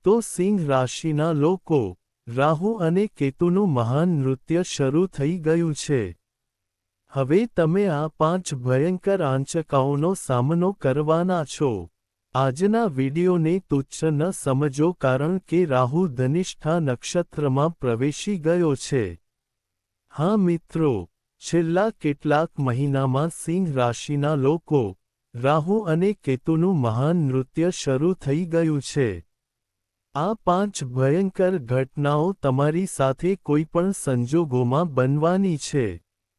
તો સિંહ રાશિના લોકો, રાહુ અને કેતુનું મહાન નૃત્ય શરૂ થઈ ગયું છે. હવે તમે આ 5 ભયંકર આંચકાઓનો સામનો કરવાના છો. આજના વિડિયોને તુચ્છ ન સમજો કારણ કે રાહુ ધનિષ્ઠા નક્ષત્રમાં પ્રવેશી ગયો છે. હા મિત્રો, છેલ્લા કેટલાક મહિનામાં સિંહ રાશિના લોકો, રાહુ અને કેતુનું મહાન નૃત્ય શરૂ થઈ ગયું છે. આ 5 ભયંકર ઘટનાઓ તમારી સાથે કોઈપણ સંજોગોમાં બનવાની છે.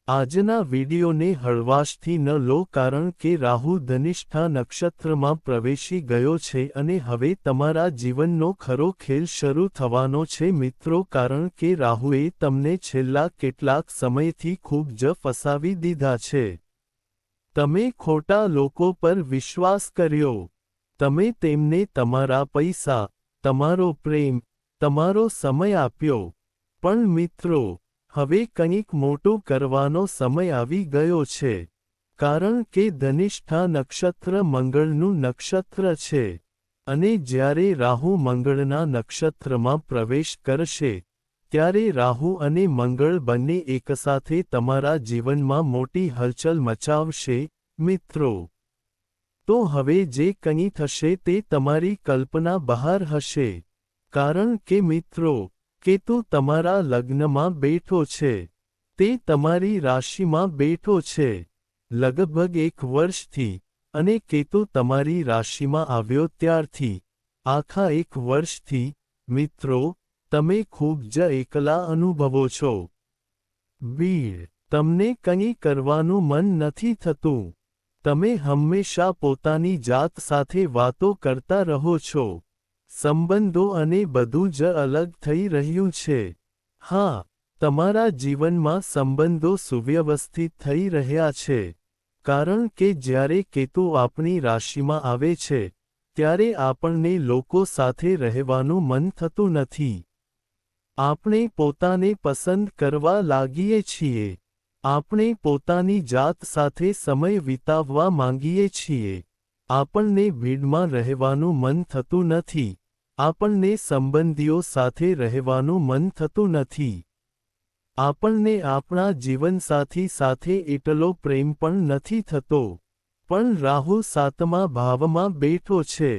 આજના વિડિયોને હળવાશથી ન લો કારણ કે રાહુ ધનિષ્ઠા નક્ષત્રમાં પ્રવેશી ગયો છે અને હવે તમારા જીવનનો ખરો ખેલ શરૂ થવાનો છે મિત્રો કારણ કે રાહુએ તમને છેલ્લા કેટલાક સમયથી ખૂબ જ ફસાવી દીધા છે. તમે ખોટા લોકો પર વિશ્વાસ કર્યો. તમે તેમને તમારા પૈસા, તમારો પ્રેમ, તમારો સમય આપ્યો. પણ મિત્રો, હવે કંઈક મોટું કરવાનો સમય આવી ગયો છે. કારણ કે ધનિષ્ઠા નક્ષત્ર મંગળનું નક્ષત્ર છે. અને જ્યારે રાહુ મંગળના નક્ષત્રમાં પ્રવેશ કરશે, ત્યારે રાહુ અને મંગળ બંને એકસાથે તમારા જીવનમાં મોટી હલચલ મચાવશે, મિત્રો. તો હવે જે કંઈ થશે તે તમારી કલ્પના બહાર હશે. કારણ કે મિત્રો, કેતુ તમારા લગ્નમાં બેઠો છે. તે તમારી રાશિમાં બેઠો છે. લગભગ 1 વર્ષથી, અને કેતુ તમારી રાશિમાં આવ્યો ત્યારથી, આખા 1 વર્ષથી, મિત્રો, તમે ખૂબ જ એકલા અનુભવો છો. તમને કંઈ કરવાનું મન નથી થતું. તમે હંમેશા પોતાની જાત સાથે વાતો કરતા રહો છો. સંબંધો અને બધું જ અલગ થઈ રહ્યું છે. હા, તમારા જીવનમાં સંબંધો સુવ્યવસ્થિત થઈ રહ્યા છે. કારણ કે જ્યારે કેતુ આપણી રાશિમાં આવે છે, ત્યારે આપણને લોકો સાથે રહેવાનું મન થતું નથી. આપણે પોતાને પસંદ કરવા લાગીએ છીએ. આપણે પોતાની જાત સાથે સમય વિતાવવા માંગીએ છીએ. આપણને ભીડમાં રહેવાનું મન થતું નથી. આપણને સંબંધીઓ સાથે રહેવાનું મન થતું નથી. આપણને આપણા જીવનસાથી સાથે એટલો પ્રેમ પણ નથી થતો. પણ રાહુ 7મા ભાવમાં બેઠો છે.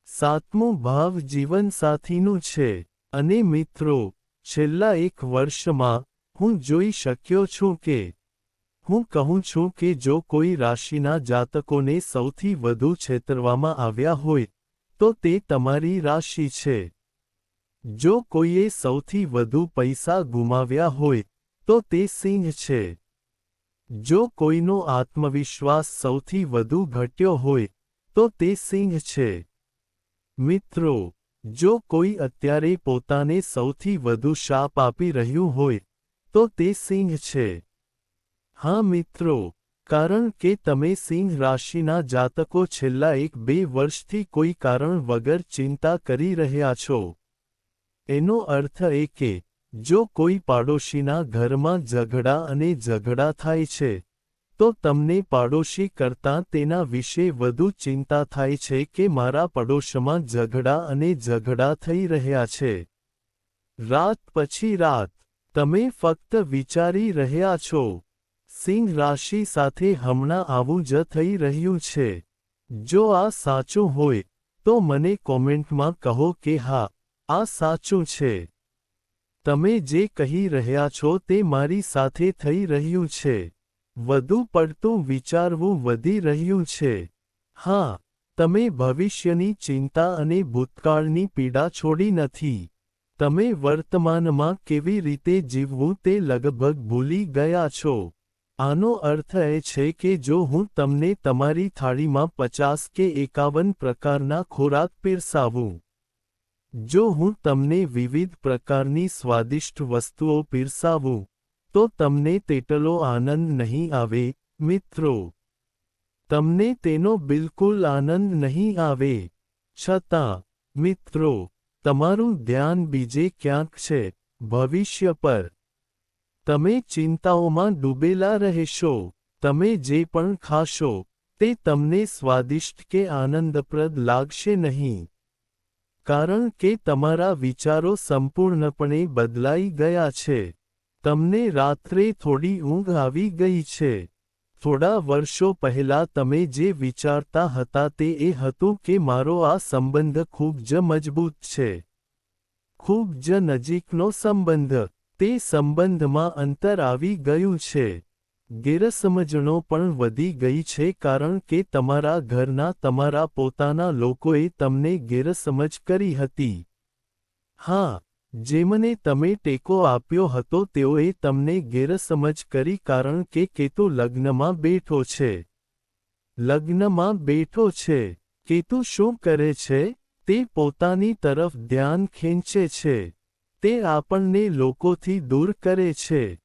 7મો ભાવ જીવનસાથીનું છે. અને મિત્રો, છેલ્લા 1 વર્ષમાં, હું જોઈ શક્યો છું કે હું કહું છું કે જો કોઈ રાશિના જાતકોને સૌથી વધુ છેતરવામાં આવ્યા હોય, તો તે તમારી રાશિ છે. જો કોઈએ સૌથી વધુ પૈસા ગુમાવ્યા હોય, તો તે સિંહ છે. જો કોઈનો આત્મવિશ્વાસ સૌથી વધુ ઘટ્યો હોય, તો તે સિંહ છે. મિત્રો, જો કોઈ અત્યારે પોતાને સૌથી વધુ શાપ આપી રહ્યું હોય, તો તે સિંહ છે. હા મિત્રો, કારણ કે તમે સિંહ રાશિના જાતકો છેલ્લા 1-2 વર્ષથી કોઈ કારણ વગર ચિંતા કરી રહ્યા છો. એનો અર્થ એ કે, જો કોઈ પાડોશીના ઘરમાં ઝઘડા અને ઝઘડા થાય છે, તો તમને પાડોશી કરતાં તેના વિશે વધુ ચિંતા થાય છે કે મારા પડોશમાં ઝઘડા અને ઝઘડા થઈ રહ્યા છે. રાત પછી રાત, તમે ફક્ત વિચારી રહ્યા છો. સિંહ રાશિ સાથે હમણાં આવું જ થઈ રહ્યું છે. જો આ સાચું હોય, તો મને કોમેન્ટમાં કહો કે હા, આ સાચું છે. તમે જે કહી રહ્યા છો તે મારી સાથે થઈ રહ્યું છે. વધુ પડતું વિચારવું વધી રહ્યું છે. હા, તમે ભવિષ્યની ચિંતા અને ભૂતકાળની પીડા છોડી નથી. તમે વર્તમાનમાં કેવી રીતે જીવવું તે લગભગ ભૂલી ગયા છો. આનો અર્થ એ છે કે જો હું તમને તમારી થાળીમાં 50 કે 51 પ્રકારના ખોરાક પીરસાવું, જો હું તમને વિવિધ પ્રકારની સ્વાદિષ્ટ વસ્તુઓ પીરસાવું, તો તમને તેટલો આનંદ નહીં આવે, મિત્રો. તમને તેનો બિલકુલ આનંદ નહીં આવે. છતાં, મિત્રો, તમારું ધ્યાન બીજે ક્યાંક છે, ભવિષ્ય પર. તમે ચિંતાઓમાં ડૂબેલા રહેશો. તમે જે પણ ખાશો, તે તમને સ્વાદિષ્ટ કે આનંદપ્રદ લાગશે નહીં. કારણ કે તમારા વિચારો સંપૂર્ણપણે બદલાઈ ગયા છે. તમને રાત્રે થોડી ઊંઘ આવી ગઈ છે. થોડા વર્ષો પહેલાં તમે જે વિચારતા હતા તે એ હતું કે મારો આ સંબંધ ખૂબ જ મજબૂત છે. ખૂબ જ નજીકનો સંબંધ. તે સંબંધમાં અંતર આવી ગયું છે. ગેરસમજણો પણ વધી ગઈ છે કારણ કે તમારા ઘરના તમારા પોતાના લોકોએ તમને ગેરસમજ કરી હતી. હા, જેમને તમે ટેકો આપ્યો હતો તેઓએ તમને ગેરસમજ કરી કારણ કે કેતુ લગ્નમાં બેઠો છે. લગ્નમાં બેઠો છે. કેતુ શું કરે છે? તે પોતાની તરફ ધ્યાન ખેંચે છે. તે આપણને લોકોથી દૂર કરે છે.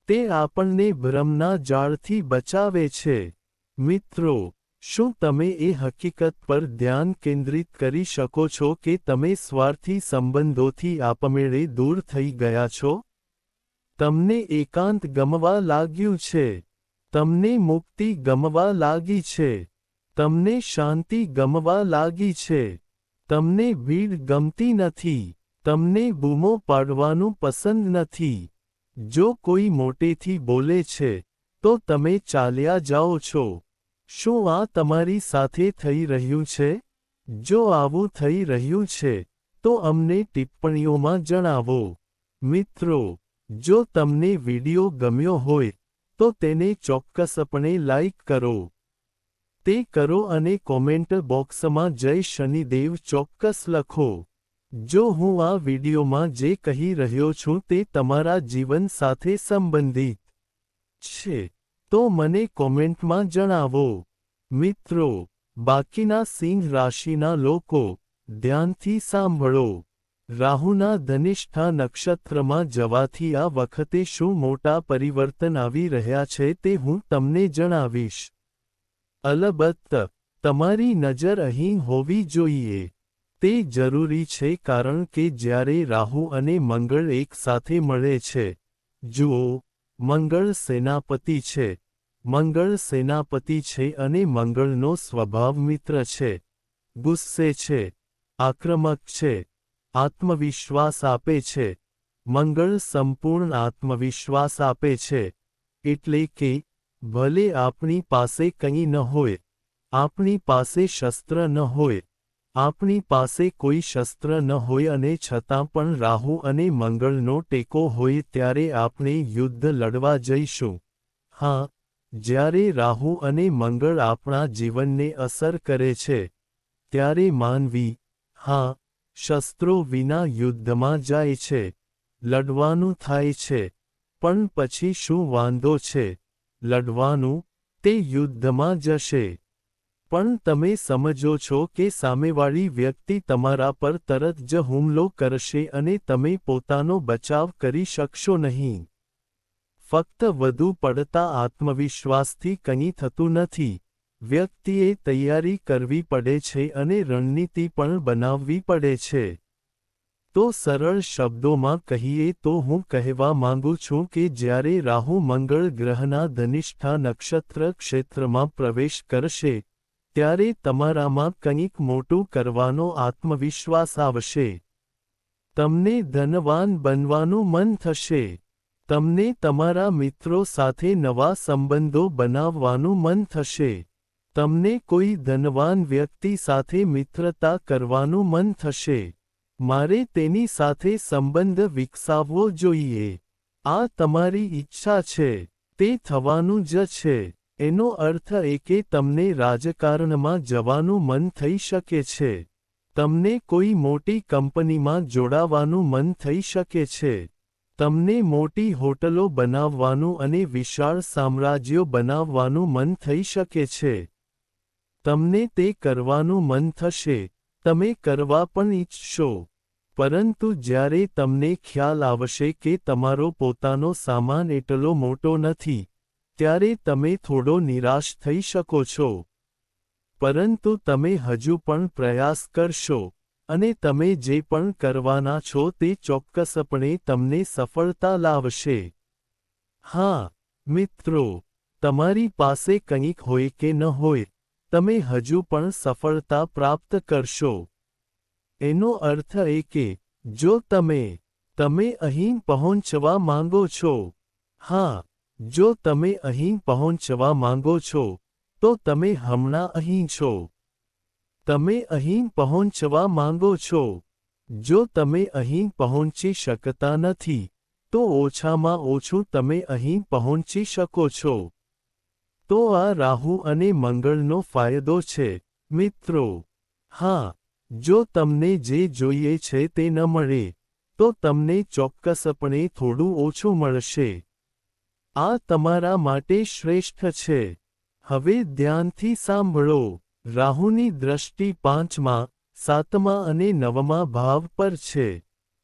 તે આપણને ભ્રમના જાળથી બચાવે છે. મિત્રો, શું તમે એ હકીકત પર ધ્યાન કેન્દ્રિત કરી શકો છો કે તમે સ્વાર્થી સંબંધોથી આપમેળે દૂર થઈ ગયા છો? તમને એકાંત ગમવા લાગ્યું છે. તમને મુક્તિ ગમવા લાગી છે. તમને શાંતિ ગમવા લાગી છે. તમને ભીડ ગમતી નથી. તમને બૂમો પાડવાનું પસંદ નથી. જો કોઈ મોટેથી બોલે છે, તો તમે ચાલ્યા જાઓ છો. શું આ તમારી સાથે થઈ રહ્યું છે? જો આવું થઈ રહ્યું છે, તો અમને ટિપ્પણીઓમાં જણાવો. મિત્રો, જો તમને વિડિયો ગમ્યો હોય, તો તેને ચોક્કસપણે લાઈક કરો. તે કરો અને કોમેન્ટ બોક્સમાં જય શનિદેવ ચોક્કસ લખો. જો હું આ વિડિયોમાં જે કહી રહ્યો છું તે તમારા જીવન સાથે સંબંધિત છે, તો મને કોમેન્ટમાં જણાવો. મિત્રો, બાકીના સિંહ રાશિના લોકો, ધ્યાનથી સાંભળો. રાહુના ધનિષ્ઠા નક્ષત્રમાં જવાથી આ વખતે શું મોટા પરિવર્તન આવી રહ્યા છે તે હું તમને જણાવીશ. અલબત્ત, તમારી નજર અહીં હોવી જોઈએ. તે જરૂરી છે કારણ કે જ્યારે રાહુ અને મંગળ એક સાથે મળે છે, જુઓ, મંગળ સેનાપતિ છે. મંગળ સેનાપતિ છે અને મંગળનો સ્વભાવ મિત્ર છે. ગુસ્સે છે. આક્રમક છે. આત્મવિશ્વાસ આપે છે. મંગળ સંપૂર્ણ આત્મવિશ્વાસ આપે છે. એટલે કે, ભલે આપણી પાસે કંઈ ન હોય, આપણી પાસે શસ્ત્ર ન હોય, આપણી પાસે કોઈ શસ્ત્ર ન હોય અને છતાં પણ રાહુ અને મંગળનો ટેકો હોય ત્યારે આપણે યુદ્ધ લડવા જઈશું. હા, જ્યારે રાહુ અને મંગળ આપણા જીવનને અસર કરે છે, ત્યારે માનવી, હા, શસ્ત્રો વિના યુદ્ધમાં જાય છે. લડવાનું થાય છે. પણ પછી શું વાંધો છે? લડવાનું, તે યુદ્ધમાં જશે. પણ તમે સમજો છો કે સામેવાળી વ્યક્તિ તમારા પર તરત જ હુમલો કરશે અને તમે પોતાનો બચાવ કરી શકશો નહીં. ફક્ત વધુ પડતા આત્મવિશ્વાસથી કંઈ થતું નથી. વ્યક્તિએ તૈયારી કરવી પડે છે અને રણનીતિ પણ બનાવવી પડે છે. તો સરળ શબ્દોમાં કહીએ તો હું કહેવા માંગુ છું કે જ્યારે રાહુ મંગળ ગ્રહના ધનિષ્ઠા નક્ષત્ર ક્ષેત્રમાં પ્રવેશ કરશે, ત્યારે તમારામાં કંઈક મોટું કરવાનો આત્મવિશ્વાસ આવશે. તમને ધનવાન બનવાનું મન થશે. તમને તમારા મિત્રો સાથે નવા સંબંધો બનાવવાનું મન થશે. તમને કોઈ ધનવાન વ્યક્તિ સાથે મિત્રતા કરવાનું મન થશે. મારે તેની સાથે સંબંધ વિકસાવવો જોઈએ. આ તમારી ઈચ્છા છે. તે થવાનું જ છે. એનો અર્થ એ કે તમને રાજકારણમાં જવાનું મન થઈ શકે છે. તમને કોઈ મોટી કંપનીમાં જોડાવાનું મન થઈ શકે છે. તમને મોટી હોટલો બનાવવાનું અને વિશાળ સામ્રાજ્યો બનાવવાનું મન થઈ શકે છે. તમને તે કરવાનું મન થશે. તમે કરવા પણ ઈચ્છશો. પરંતુ જ્યારે તમને ખ્યાલ આવશે કે તમારો પોતાનો સામાન એટલો મોટો નથી, ત્યારે તમે થોડો નિરાશ થઈ શકો છો. પરંતુ તમે હજુ પણ પ્રયાસ કરશો, અને તમે જે પણ કરવાના છો તે ચોક્કસપણે તમને સફળતા લાવશે. હા, મિત્રો, તમારી પાસે કંઈક હોય કે ન હોય, તમે હજુ પણ સફળતા પ્રાપ્ત કરશો. એનો અર્થ એ કે જો તમે અહીં પહોંચવા માંગો છો, હા, જો તમે અહીં પહોંચવા માંગો છો, તો તમે હમણાં અહીં છો. તમે અહીં પહોંચવા માંગો છો. જો તમે અહીં પહોંચી શકતા નથી, તો ઓછામાં ઓછું તમે અહીં પહોંચી શકો છો. તો આ રાહુ અને મંગળનો ફાયદો છે, મિત્રો. હા, જો તમને જે જોઈએ છે તે ન મળે, તો તમને ચોક્કસપણે થોડું ઓછું મળશે. આ તમારા માટે શ્રેષ્ઠ છે. હવે ધ્યાનથી સાંભળો. રાહુની દ્રષ્ટિ 5મા, 7મા અને 9મા ભાવ પર છે.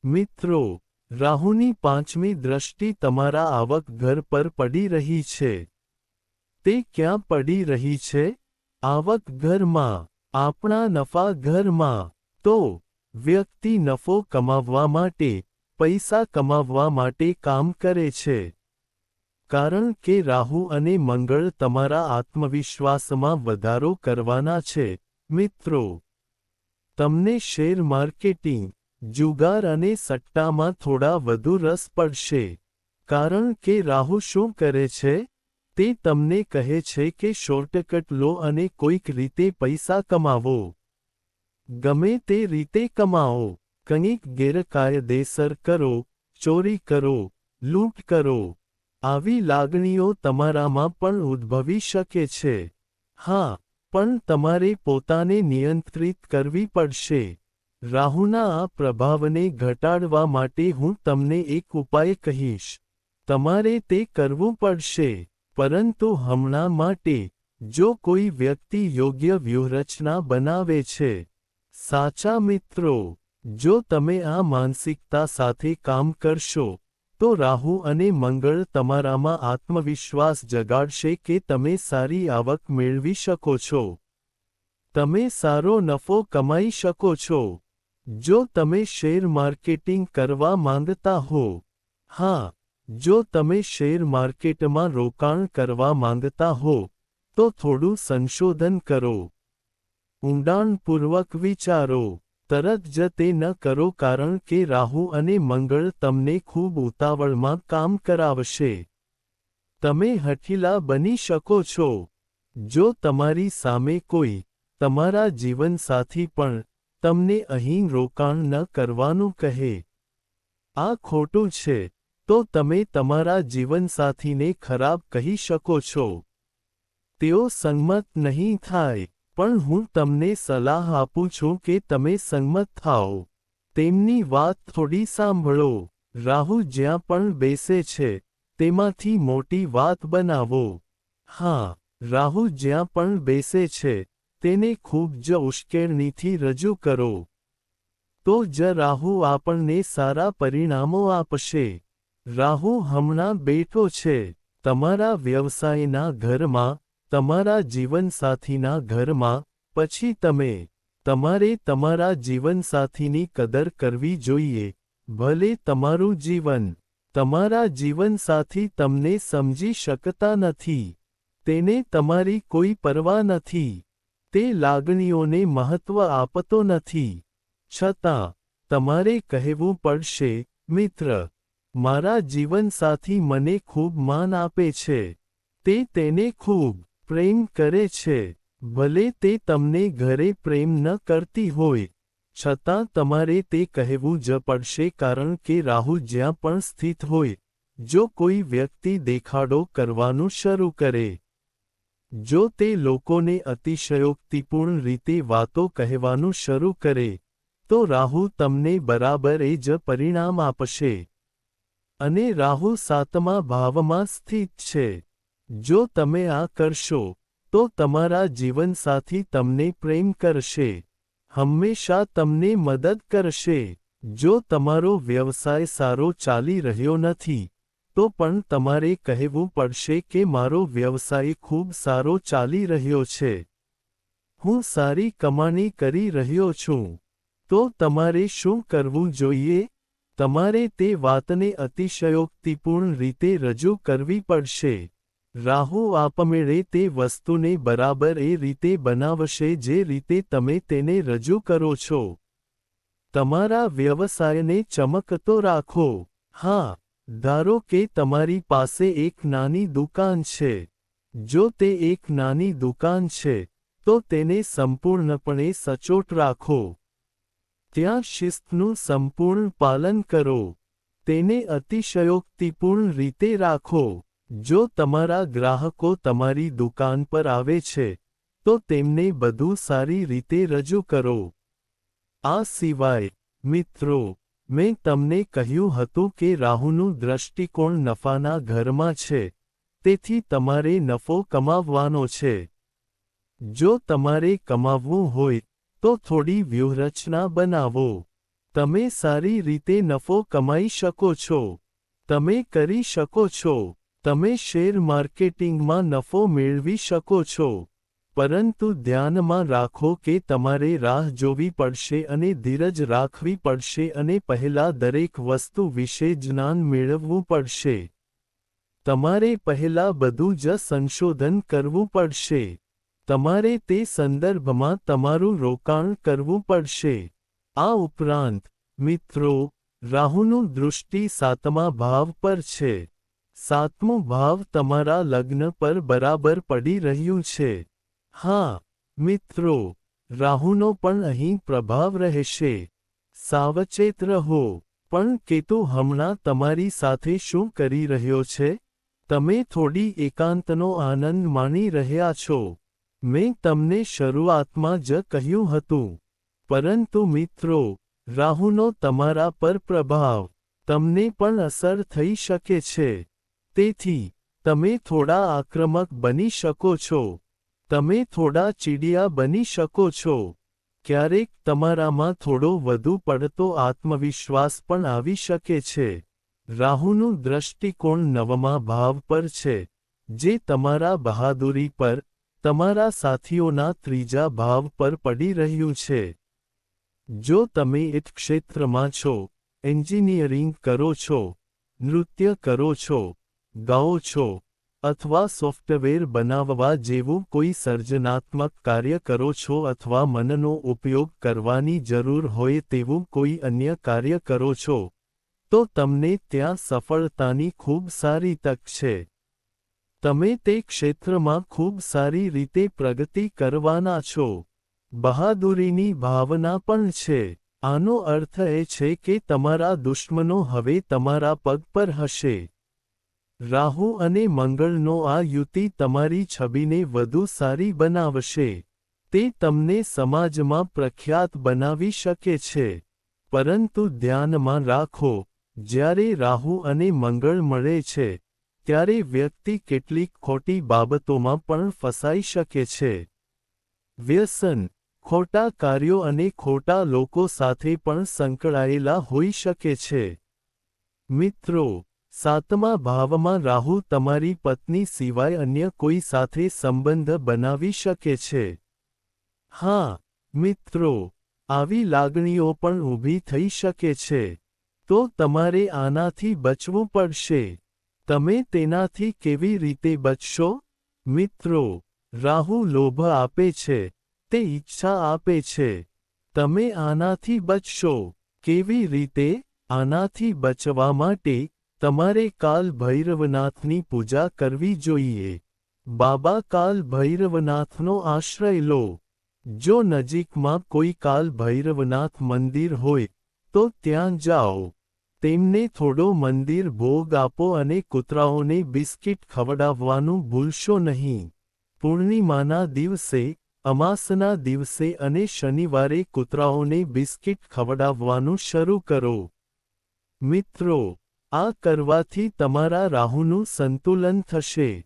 મિત્રો, રાહુની 5મી દ્રષ્ટિ તમારા આવક ઘર પર પડી રહી છે. તે ક્યાં પડી રહી છે? આવક ઘરમાં, આપણા નફા ઘરમાં. તો વ્યક્તિ નફો કમાવવા માટે, પૈસા કમાવવા માટે કામ કરે છે. કારણ કે રાહુ અને મંગળ તમારા આત્મવિશ્વાસમાં વધારો કરવાના છે, મિત્રો. તમને શેર માર્કેટિંગ, જુગાર અને સટ્ટામાં થોડા વધુ રસ પડશે. કારણ કે રાહુ શું કરે છે? તે તમને કહે છે કે શોર્ટકટ લો અને કોઈક રીતે પૈસા કમાવો. ગમે તે રીતે કમાઓ. કંઈક ગેરકાયદેસર કરો, ચોરી કરો, લૂંટ કરો. આવી લાગણીઓ તમારામાં પણ ઉદ્ભવી શકે છે. હા, પણ તમારે પોતાને નિયંત્રિત કરવી પડશે. રાહુના આ પ્રભાવને ઘટાડવા માટે હું તમને એક ઉપાય કહીશ. તમારે તે કરવું પડશે. પરંતુ હમણાં માટે, જો કોઈ વ્યક્તિ યોગ્ય વ્યૂહરચના બનાવે છે. સાચા મિત્રો, જો તમે આ માનસિકતા સાથે કામ કરશો, તો રાહુ અને મંગળ તમારામાં આત્મવિશ્વાસ જગાડશે કે તમે સારી આવક મેળવી શકો છો. તમે સારો નફો કમાઈ શકો છો. જો તમે શેર માર્કેટિંગ કરવા માંગતા હો. હા, જો તમે શેર માર્કેટમાં રોકાણ કરવા માંગતા હો, તો થોડું સંશોધન કરો. ઊંડાણપૂર્વક વિચારો. તરત જ તે ન કરો કારણ કે રાહુ અને મંગળ તમને ખૂબ ઉતાવળમાં કામ કરાવશે. તમે હઠીલા બની શકો છો. જો તમારી સામે કોઈ, તમારા જીવનસાથી પણ, તમને અહીં રોકાણ ન કરવાનું કહે. આ ખોટું છે, તો તમે તમારા જીવનસાથીને ખરાબ કહી શકો છો. તેઓ સંમત નહીં થાય. પણ હું તમને સલાહ આપું છું કે તમે સંમત થાઓ. તેમની વાત થોડી સાંભળો. રાહુ જ્યાં પણ બેસે છે, તેમાંથી મોટી વાત બનાવો. હા, રાહુ જ્યાં પણ બેસે છે, તેને ખૂબ જ ઉશ્કેરણીથી રજૂ કરો. તો જ રાહુ આપણને સારા પરિણામો આપશે. રાહુ હમણાં બેઠો છે, તમારા વ્યવસાયના ઘરમાં, તમારા જીવનસાથીના ઘરમાં. પછી તમારે તમારા જીવનસાથીની કદર કરવી જોઈએ, ભલે તમારું જીવન. તમારા જીવનસાથી તમને સમજી શકતા નથી. તેને તમારી કોઈ પરવા નથી. તે લાગણીઓને મહત્વ આપતો નથી. છતાં, તમારે કહેવું પડશે, મિત્ર, મારા જીવનસાથી મને ખૂબ માન આપે છે. તે તેને ખૂબ પ્રેમ કરે છે. ભલે તે તમને ઘરે પ્રેમ ન કરતી હોય, છતાં તમારે તે કહેવું જ પડશે કારણ કે રાહુ જ્યાં પણ સ્થિત હોય, જો કોઈ વ્યક્તિ દેખાડો કરવાનું શરૂ કરે, જો તે લોકોને અતિશયોક્તિપૂર્ણ રીતે વાતો કહેવાનું શરૂ કરે, તો રાહુ તમને બરાબર એ જ પરિણામ આપશે. અને રાહુ 7મા ભાવમાં સ્થિત છે. જો તમે આ કરશો, તો તમારા જીવનસાથી તમને પ્રેમ કરશે. હંમેશા તમને મદદ કરશે. જો તમારો વ્યવસાય સારો ચાલી રહ્યો નથી, તો પણ તમારે કહેવું પડશે કે મારો વ્યવસાય ખૂબ સારો ચાલી રહ્યો છે. હું સારી કમાણી કરી રહ્યો છું. તો તમારે શું કરવું જોઈએ? તમારે તે વાતને અતિશયોક્તિપૂર્ણ રીતે રજૂ કરવી પડશે. રાહુ આપમેળે તે વસ્તુને બરાબર એ રીતે બનાવશે જે રીતે તમે તેને રજૂ કરો છો. તમારા વ્યવસાયને ચમકતો રાખો. હા, ધારો કે તમારી પાસે એક નાની દુકાન છે. જો તે એક નાની દુકાન છે, તો તેને સંપૂર્ણપણે સચોટ રાખો. ત્યાં શિસ્તનું સંપૂર્ણ પાલન કરો. તેને અતિશયોક્તિપૂર્ણ રીતે રાખો. જો તમારા ગ્રાહકો તમારી દુકાન પર આવે છે, તો તેમને બધું સારી રીતે રજૂ કરો. આ સિવાય, મિત્રો, મેં તમને કહ્યું હતું કે રાહુનું દૃષ્ટિકોણ નફાના ઘરમાં છે, તેથી તમારે નફો કમાવવાનો છે. જો તમારે કમાવવું હોય, તો થોડી વ્યૂહરચના બનાવો. તમે સારી રીતે નફો કમાઈ શકો છો. તમે કરી શકો છો. તમે શેર માર્કેટિંગમાં નફો મેળવી શકો છો. પરંતુ ધ્યાનમાં રાખો કે તમારે રાહ જોવી પડશે અને ધીરજ રાખવી પડશે અને પહેલા દરેક વસ્તુ વિશે જ્ઞાન મેળવવું પડશે. તમારે પહેલા બધું જ સંશોધન કરવું પડશે. તમારે તે સંદર્ભમાં તમારું રોકાણ કરવું પડશે. આ ઉપરાંત, મિત્રો, રાહુનું દૃષ્ટિ 7મા ભાવ પર છે. 7મો ભાવ તમારા લગ્ન પર બરાબર પડી રહ્યું છે. હા, મિત્રો, રાહુનો પણ અહીં પ્રભાવ રહેશે. સાવચેત રહો. પણ કેતુ હમણાં તમારી સાથે શું કરી રહ્યો છે? તમે થોડી એકાંતનો આનંદ માણી રહ્યા છો. મેં તમને શરૂઆતમાં જ કહ્યું હતું. પરંતુ મિત્રો, રાહુનો તમારા પર પ્રભાવ તમને પણ અસર થઈ શકે છે. તેથી, તમે થોડા આક્રમક બની શકો છો. તમે થોડા ચીડિયા બની શકો છો. ક્યારેક તમારામાં થોડો વધુ પડતો આત્મવિશ્વાસ પણ આવી શકે છે. રાહુનું દૃષ્ટિકોણ 9મા ભાવ પર છે, જે તમારા બહાદુરી પર, તમારા સાથીઓના 3જા ભાવ પર પડી રહ્યું છે. જો તમે IT ક્ષેત્રમાં છો, એન્જિનિયરિંગ કરો છો, નૃત્ય કરો છો, ગાઓ છો, અથવા સોફ્ટવેર બનાવવા જેવું કોઈ સર્જનાત્મક કાર્ય કરો છો અથવા મનનો ઉપયોગ કરવાની જરૂર હોય તેવું કોઈ અન્ય કાર્ય કરો છો, તો તમને ત્યાં સફળતાની ખૂબ સારી તક છે. તમે તે ક્ષેત્રમાં ખૂબ સારી રીતે પ્રગતિ કરવાના છો. બહાદુરીની ભાવના પણ છે. આનો અર્થ એ છે કે તમારા દુશ્મનો હવે તમારા પગ પર હશે. રાહુ અને મંગળનો આ યુતિ તમારી છબીને વધુ સારી બનાવશે. તે તમને સમાજમાં પ્રખ્યાત બનાવી શકે છે. પરંતુ ધ્યાનમાં રાખો, જ્યારે રાહુ અને મંગળ મળે છે, ત્યારે વ્યક્તિ કેટલીક ખોટી બાબતોમાં પણ ફસાઈ શકે છે. વ્યસન, ખોટા કાર્યો અને ખોટા લોકો સાથે પણ સંકળાયેલા હોઈ શકે છે. મિત્રો, 7મા ભાવમાં રાહુ તમારી પત્ની સિવાય અન્ય કોઈ સાથે સંબંધ બનાવી શકે છે. હા, મિત્રો, આવી લાગણીઓ પણ ઊભી થઈ શકે છે. તો તમારે આનાથી બચવું પડશે. તમે તેનાથી કેવી રીતે બચશો? મિત્રો, રાહુ લોભ આપે છે, તે ઈચ્છા આપે છે. તમે આનાથી બચશો. કેવી રીતે? આનાથી બચવા માટે, તમારે કાલ ભૈરવનાથની પૂજા કરવી જોઈએ. બાબા કાલ ભૈરવનાથનો આશ્રય લો. જો નજીકમાં કોઈ કાલ ભૈરવનાથ મંદિર હોય, તો ત્યાં જાઓ. તેમને થોડો મંદિર ભોગ આપો અને કૂતરાઓને બિસ્કિટ ખવડાવવાનું ભૂલશો નહીં. પૂર્ણિમાના દિવસે, અમાસના દિવસે અને શનિવારે કૂતરાઓને બિસ્કિટ ખવડાવવાનું શરૂ કરો. મિત્રો, આ કરવાથી તમારા રાહુનું સંતુલન થશે.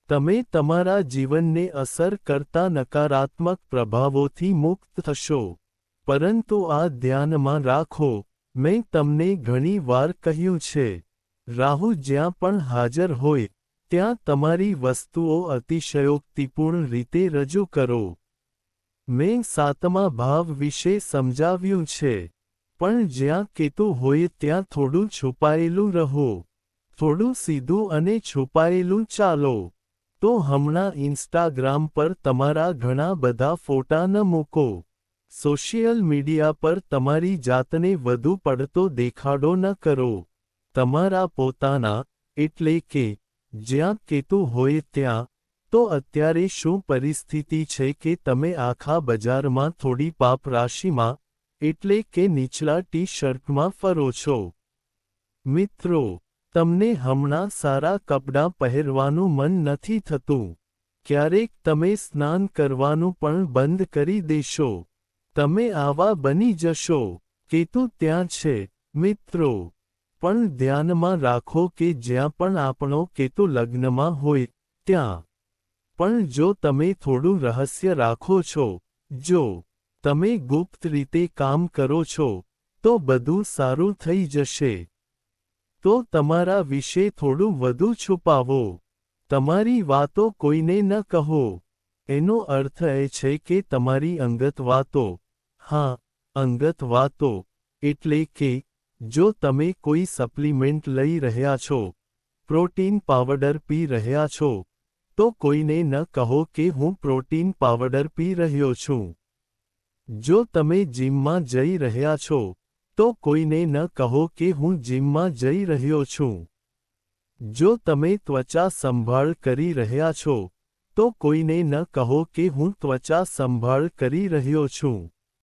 તમે તમારા જીવનને અસર કરતા નકારાત્મક પ્રભાવોથી મુક્ત થશો. પરંતુ આ ધ્યાનમાં રાખો, મેં તમને ઘણી વાર કહ્યું છે, રાહુ જ્યાં પણ હાજર હોય, ત્યાં તમારી વસ્તુઓ અતિશયોક્તિપૂર્ણ રીતે રજૂ કરો. મેં 7મા ભાવ વિશે સમજાવ્યું છે. પણ જ્યાં કેતુ હોય ત્યાં થોડું છુપાયેલું રહો. થોડું સીધું અને છુપાયેલું ચાલો. તો હમણાં ઇન્સ્ટાગ્રામ પર તમારા ઘણા બધા ફોટા ન મૂકો. સોશિયલ મીડિયા પર તમારી જાતને વધુ પડતો દેખાડો ન કરો. તમારા પોતાના, એટલે કે જ્યાં કેતુ હોય ત્યાં, તો અત્યારે શું પરિસ્થિતિ છે કે તમે આખા બજારમાં થોડી પાપ રાશિમાં, એટલે કે નીચલા ટી શર્ટમાં ફરો છો. મિત્રો, તમને હમણાં સારા કપડાં પહેરવાનું મન નથી થતું. ક્યારેક તમે સ્નાન કરવાનું પણ બંધ કરી દેશો. તમે આવા બની જશો. કેતુ ત્યાં છે, મિત્રો. પણ ધ્યાનમાં રાખો કે જ્યાં પણ આપણો કેતુ લગ્નમાં હોય, ત્યાં પણ જો તમે થોડું રહસ્ય રાખો છો, જો તમે ગુપ્ત રીતે કામ કરો છો, તો બધું સારું થઈ જશે. તો તમારા વિશે થોડું વધુ છુપાવો. તમારી વાતો કોઈને ન કહો. એનો અર્થ એ છે કે તમારી અંગત વાતો, હા, અંગત વાતો, એટલે કે જો તમે કોઈ સપ્લિમેન્ટ લઈ રહ્યા છો, પ્રોટીન પાવડર પી રહ્યા છો, તો કોઈને ન કહો કે હું પ્રોટીન પાવડર પી રહ્યો છું. જો તમે જિમમાં જઈ રહ્યા છો, તો કોઈને ન કહો કે હું જિમમાં જઈ રહ્યો છું. જો તમે ત્વચા સંભાળ કરી રહ્યા છો, તો કોઈને ન કહો કે હું ત્વચા સંભાળ કરી રહ્યો છું.